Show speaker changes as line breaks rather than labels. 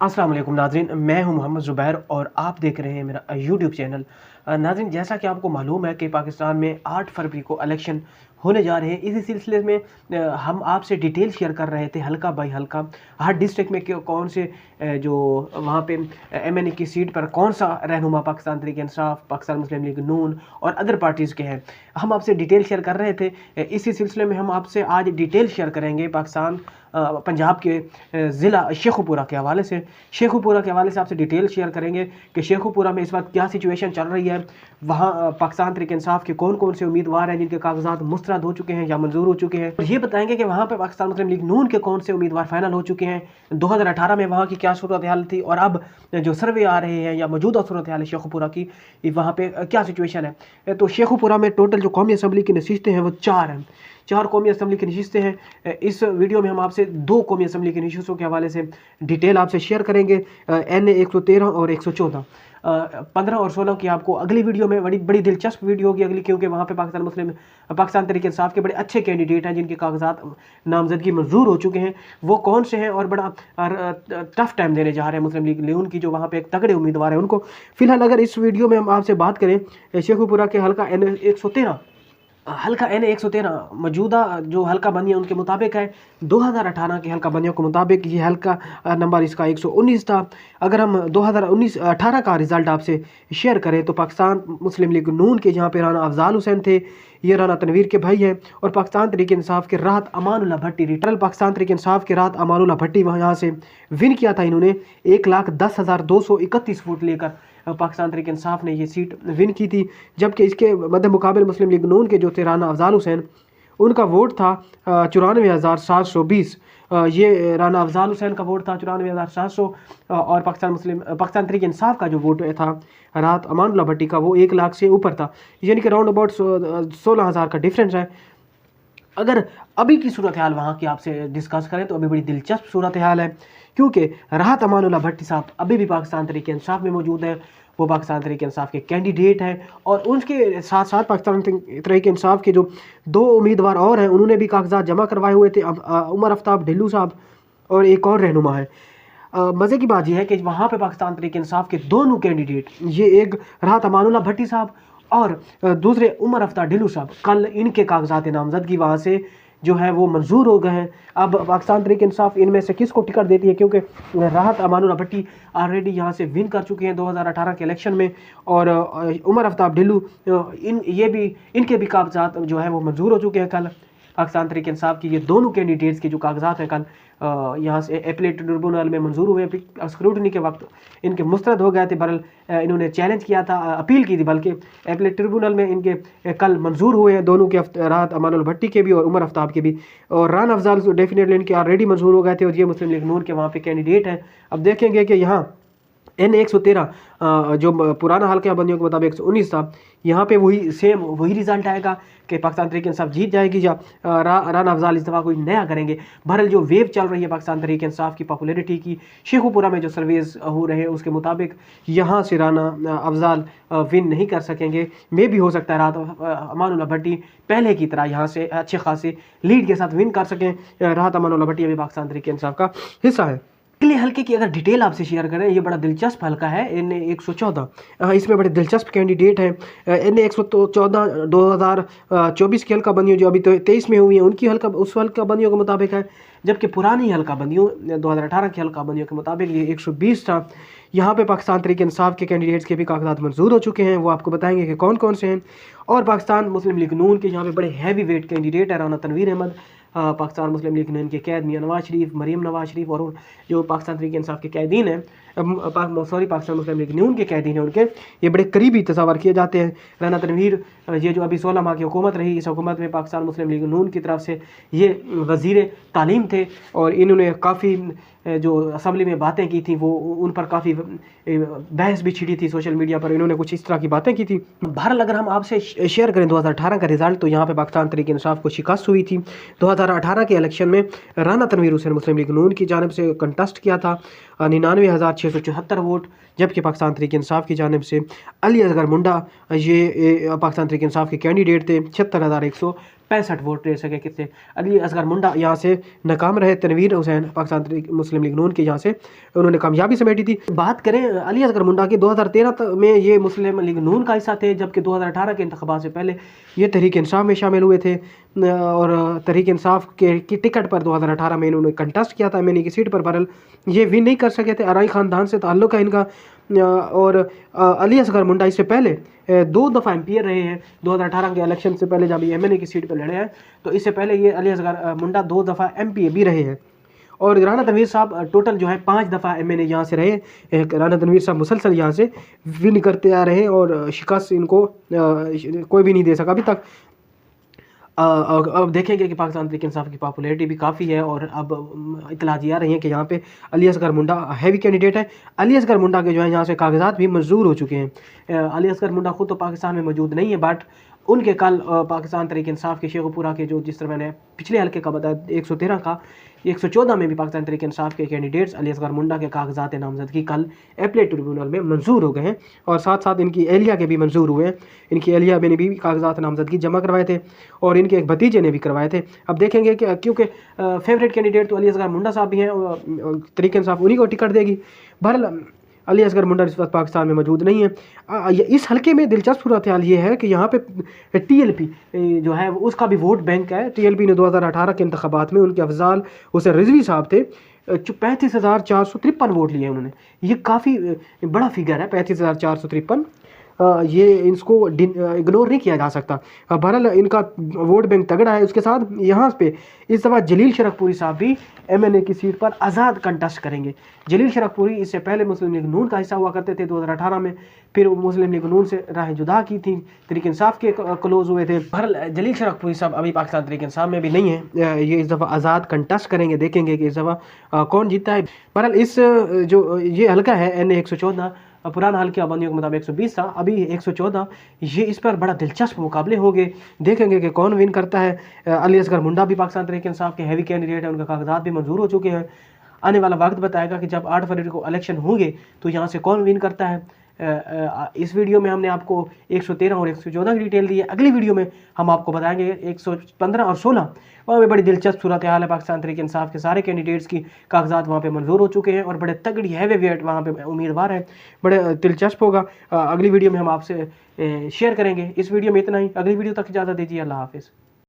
अस्सलाम वालेकुम नाज़रीन, मैं हूं मोहम्मद ज़ुबैर और आप देख रहे हैं मेरा यूट्यूब चैनल। नाज़रीन, जैसा कि आपको मालूम है कि पाकिस्तान में 8 फरवरी को इलेक्शन होने जा रहे हैं। इसी सिलसिले में हम आपसे डिटेल शेयर कर रहे थे हल्का बाई हल्का हर डिस्ट्रिक्ट में कौन से जो वहाँ पे एमएनए की सीट पर कौन सा रहनुमा पाकिस्तान तहरीक इंसाफ, पाकिस्तान मुस्लिम लीग नून और अदर पार्टीज़ के हैं, हम आपसे डिटेल शेयर कर रहे थे। इसी सिलसिले में हम आपसे आज डिटेल शेयर करेंगे पाकिस्तान पंजाब के ज़िला शेखुपुरा के हवाले से। शेखुपुरा के हवाले से आपसे डिटेल शेयर करेंगे कि शेखुपुरा में इस वक्त क्या सिचुएशन चल रही है। वहाँ पाकिस्तान तहरीक इंसाफ के कौन कौन से उम्मीदवार हैं जिनके कागजात मुस्तरद हो चुके हैं या मंजूर हो चुके हैं। और ये बताएंगे कि वहाँ पर पाकिस्तान मुस्लिम लीग नून के कौन से उम्मीदवार फाइनल हो चुके हैं। 2018 में वहाँ की क्या सूरत हाल थी और अब जो सर्वे आ रहे हैं या मौजूदा सूरत हाल है शेखुपुरा की, वहाँ पर क्या सिचुएशन है। तो शेखुपुरा में टोटल जो कौमी असम्बली की नशिस्तें हैं वो 4 हैं। 4 कौमी असम्बली की नशिस्तें हैं। इस वीडियो में हम आपसे 2 कौमी असम्बली की नशिस्तों के हवाले से डिटेल आपसे शेयर करेंगे। NA 113 और 114, 15 और 16 की आपको अगली वीडियो में बड़ी दिलचस्प वीडियो होगी अगली, क्योंकि वहाँ पे पाकिस्तान तहरीक इंसाफ के बड़े अच्छे कैंडिडेट हैं जिनके कागजात नामजदगी मंजूर हो चुके हैं। वो कौन से हैं और बड़ा टफ टाइम देने जा रहे हैं मुस्लिम लीग नून की जो वहाँ पे एक तगड़े उम्मीदवार हैं उनको। फिलहाल अगर इस वीडियो में हम आपसे बात करें शेखुपुरा के हल्का NA 113, हल्का NA 113 मौजूदा जो हल्का बंदियाँ उनके मुताबिक है 2018 के हल्का बंदियों के मुताबिक ये हल्का नंबर इसका 119 था। अगर हम 2018 का रिज़ल्ट आपसे शेयर करें तो पाकिस्तान मुस्लिम लीग नून के जहाँ पे राना अफजाल हुसैन थे, ये राना तनवीर के भाई हैं, और पाकिस्तान तहरीक इंसाफ के राहत अमानुल्लाह भट्टी, रिटर्नल पाकिस्तान तहरीक इंसाफ के राहत अमानुल्लाह भट्टी वहाँ यहाँ से विन किया था। इन्होंने 1,10,231 वोट लेकर पाकिस्तान तहरीक इंसाफ ने ये सीट विन की थी। जबकि इसके मद्दे मुकाबले मुस्लिम लीग नून के जो थे राना अफजाल हुसैन, उनका वोट था 94,720। ये राना अफजाल हुसैन का वोट था 94,700 और पाकिस्तान तहरीक इंसाफ का जो वोट था राहत अमानुल्लाह भट्टी का वो 1 लाख से ऊपर था, यानी कि राउंड अबाउट 16,000 का डिफरेंस है। अगर अभी की सूरत हाल वहाँ की आपसे डिस्कस करें तो अभी बड़ी दिलचस्प सूरत हाल है, क्योंकि राहत अमानुल्लाह भट्टी साहब अभी भी पाकिस्तान तहरीक इंसाफ में मौजूद है। वो पाकिस्तान तहरीक इंसाफ के कैंडिडेट हैं और उनके साथ साथ पाकिस्तान तहरीक इंसाफ के जो 2 उम्मीदवार और हैं उन्होंने भी कागजात जमा करवाए हुए थे, उमर आफ्ताब ढिल्लू साहब और एक और रहनुमा है। मज़े की बात यह है कि वहाँ पे पाकिस्तान तहरीक इंसाफ के दोनों कैंडिडेट, ये एक राहत अमानुल्लाह भट्टी साहब और दूसरे उमर आफ्ताब ढिल्लू साहब, कल इनके कागजात नामजदगी वहाँ से जो है वो मंजूर हो गए हैं। अब पाकिस्तान तहरीक इंसाफ इनमें से किसको टिकट देती है, क्योंकि राहत अमानुल्लाह भट्टी ऑलरेडी यहाँ से विन कर चुके हैं 2018 के इलेक्शन में, और उमर आफ्ताब ढिल्लू इनके भी कागजात जो है वो मंजूर हो चुके हैं। कल पाकिस्तान तहरीक इंसाफ की ये दोनों कैंडिडेट्स के जो कागजात हैं कल यहाँ से एपलेट ट्रिब्यूनल में मंजूर हुए। स्क्रूटनी के वक्त इनके मुस्तरद हो गए थे, बहरहाल इन्होंने चैलेंज किया था, अपील की थी, बल्कि एपलेट ट्रिब्यूनल में इनके कल मंजूर हुए हैं दोनों के, राहत अमानुल्लाह भट्टी के भी और उमर आफ्ताब के भी। और राना अफजाल डेफिनेटली इनके ऑलरेडी मंजूर हो गए थे और ये मुस्लिम लीग नून के वहाँ पे कैंडिडेट हैं। अब देखेंगे कि यहाँ NA 113 जो पुराना हल्का बंदियों के मुताबिक 119 था, यहाँ पे वही रिजल्ट आएगा कि पाकिस्तान तहरीक इंसाफ जीत जाएगी या राना अफजाल इस दफ़ा कोई नया करेंगे। बहरहाल जो वेव चल रही है पाकिस्तान तहरीक इंसाफ की पॉपुलैरिटी की, शेखुपुरा में जो सर्वेज हो रहे हैं उसके मुताबिक यहाँ से राना अफजाल विन नहीं कर सकेंगे। मे भी हो सकता है राहत अमानुल्लाह भट्टी पहले की तरह यहाँ से अच्छे खासे लीड के साथ विन कर सकें। राहत अमानुल्लाह भट्टी अभी पाकिस्तान तहरीक इंसाफ का हिस्सा है। अगले हल्के की अगर डिटेल आपसे शेयर करें, ये बड़ा दिलचस्प हल्का है NA 114। इसमें बड़े दिलचस्प कैंडिडेट हैं। NA 114 2024 की हल्का बंदियों जो अभी तो 23 में हुई है उनकी उस हल्का बंदियों के मुताबिक है, जबकि पुरानी हल्का बंदियों 2018 की हल्का बंदियों के मुताबिक ये 120 था। यहाँ पे पाकिस्तान तहरीक इंसाफ के कैंडिडेट्स के भी कागजात मंजूर हो चुके हैं, वो आपको बताएंगे कि कौन कौन से हैं। और पाकिस्तान मुस्लिम लीग नून के यहाँ पे बड़े हैवी वेट कैंडिडेट है राना तनवीर अहमद, पाकिस्तान मुस्लिम लीग नून के कैद मियां नवाज शरीफ, मरीम नवाज शरीफ, और जो पाकिस्तान तहरीक इंसाफ के कैदीन हैं, पाकिस्तान मुस्लिम लीग नून के कैदीन हैं, उनके ये बड़े करीबी तस्वर किए जाते हैं। राना तनवीर ये जो अभी 16 माह की हुकूमत रही, इस हुकूमत में पाकिस्तान मुस्लिम लीग नून की तरफ से ये वज़ीर तालीम थे और इन्होंने काफ़ी जो असम्बली में बातें की थी वो उन पर काफ़ी बहस भी छिड़ी थी सोशल मीडिया पर, इन्होंने कुछ इस तरह की बातें की थी। बहरहाल अगर हम आपसे शेयर करें 2018 का रिजल्ट, तो यहाँ पे पाकिस्तान तहरीक इंसाफ को शिकस्त हुई थी। 2018 के इलेक्शन में राना तनवीर हुसैन मुस्लिम लीग नून की जानिब से कंटेस्ट किया था 99,674 वोट, जबकि पाकिस्तान तहरीक इंसाफ की जानिब से अली असगर मुंडा ये पाकिस्तान तहरीक इंसाफ के कैंडिडेट थे 76,165 65 वोट ले सके। किससे? अली असगर मुंडा यहाँ से नाकाम रहे। तनवीर हुसैन पाकिस्तान तहरीक मुस्लिम लीग नून के यहाँ से उन्होंने कामयाबी समेटी थी। बात करें अली असगर मुंडा की, 2013 में ये मुस्लिम लीग नून का हिस्सा थे, जबकि 2018 के इंतखाबात से पहले ये तहरीक इंसाफ में शामिल हुए थे और तहरीक इंसाफ की टिकट पर 2018 में इन्होंने कंटेस्ट किया था एमएनए की सीट पर। बहरहाल ये विन नहीं कर सके थे। अराई ख़ानदान से ताल्लुक़ है इनका और अली असगर मुंडा इससे पहले 2 दफ़ा एमपीए रहे हैं। 2018 के इलेक्शन से पहले जब ये एमएनए की सीट पर लड़े हैं, तो इससे पहले ये अली असगर मुंडा 2 दफ़ा एमपीए भी रहे हैं। और राना तनवीर साहब टोटल जो है 5 दफ़ा एमएनए यहाँ से रहे। राना तनवीर साहब मुसलसल यहाँ से विन करते आ रहे हैं और शिकस्त इनको कोई भी नहीं दे सका अभी तक। अब देखेंगे कि पाकिस्तान तहरीक इंसाफ की पॉपुलैरिटी भी काफ़ी है और अब इतलात आ रही हैं कि यहाँ पे अली असगर मुंडा हैवी कैंडिडेट है। अली असगर मुंडा के जो है यहाँ से कागजात भी मंजूर हो चुके हैं। अली असगर मुंडा खुद तो पाकिस्तान में मौजूद नहीं है, बट उनके कल पाकिस्तान तहरीक इंसाफ के शेखुपुरा के जो, जिस तरह मैंने पिछले हल्के का बताया 113 का, 114 में भी पाकिस्तान तहरीक इंसाफ के कैंडिडेट्स अली असगर मुंडा के कागजात नामजदगी कल एपलेट ट्रिब्यूनल में मंजूर हो गए हैं और साथ साथ इनकी एहलिया के भी मंजूर हुए हैं। इनकी एहलिया ने भी कागजात नामजदगी जमा करवाए थे और इनके एक भतीजे ने भी करवाए थे। अब देखेंगे कि क्योंकि फेवरेट कैंडिडेट तो अली असगर मुंडा साहब भी हैं और तहरीक इंसाफ उन्हीं को टिकट देगी। बहरहाल अली असगर मुंडा इस वक्त पाकिस्तान में मौजूद नहीं है। इस हल्के में दिलचस्प सूरत हाल ये है कि यहाँ पे टीएलपी जो है उसका भी वोट बैंक है। टीएलपी ने 2018 के इंतखाबात में उनके अफजाल हुसैन रिजवी साहब थे, 35,453 वोट लिए उन्होंने। ये काफ़ी बड़ा फिगर है 35,453। ये इसको इग्नोर नहीं किया जा सकता। बहरहाल इनका वोट बैंक तगड़ा है। उसके साथ यहाँ पे इस दफ़ा जलील शरकपुरी साहब भी एमएनए की सीट पर आज़ाद कंटेस्ट करेंगे। जलील शरकपुरी इससे पहले मुस्लिम लीग नून का हिस्सा हुआ करते थे 2018 में, फिर मुस्लिम लीग नून से राहें जुदा की थी, तहरीक इंसाफ के क्लोज हुए थे। बहरहाल जलील शरकपुरी साहब अभी पाकिस्तान तहरीक इंसाफ में भी नहीं है। ये इस दफ़ा आज़ाद कंटेस्ट करेंगे, देखेंगे कि इस दफ़ा कौन जीतता है। बहरहाल इस जो ये हल्का है NA 114, पुराना हल्का बंदियों के मुताबिक 120 था, अभी 114, ये इस पर बड़ा दिलचस्प मुकाबले होंगे। देखेंगे कि कौन विन करता है। अली असगर मुंडा भी पाकिस्तान तहरीक इंसाफ के हैवी कैंडिडेट है, उनका कागजात भी मंजूर हो चुके हैं। आने वाला वक्त बताएगा कि जब 8 फरवरी को इलेक्शन होंगे तो यहाँ से कौन विन करता है। इस वीडियो में हमने आपको 113 और 114 की डिटेल दी है। अगली वीडियो में हम आपको बताएंगे 115 और 16, वहाँ पे बड़ी दिलचस्प सूरत हाल है। पाकिस्तान तहरीक इंसाफ के सारे कैंडिडेट्स की कागजात वहाँ पे मंजूर हो चुके हैं और बड़े तगड़ी हैवी वेट वहाँ पे उम्मीदवार हैं, बड़े दिलचस्प होगा। अगली वीडियो में हम आपसे शेयर करेंगे। इस वीडियो में इतना ही, अगली वीडियो तक इजाज़त दीजिए। अल्लाह हाफिज़।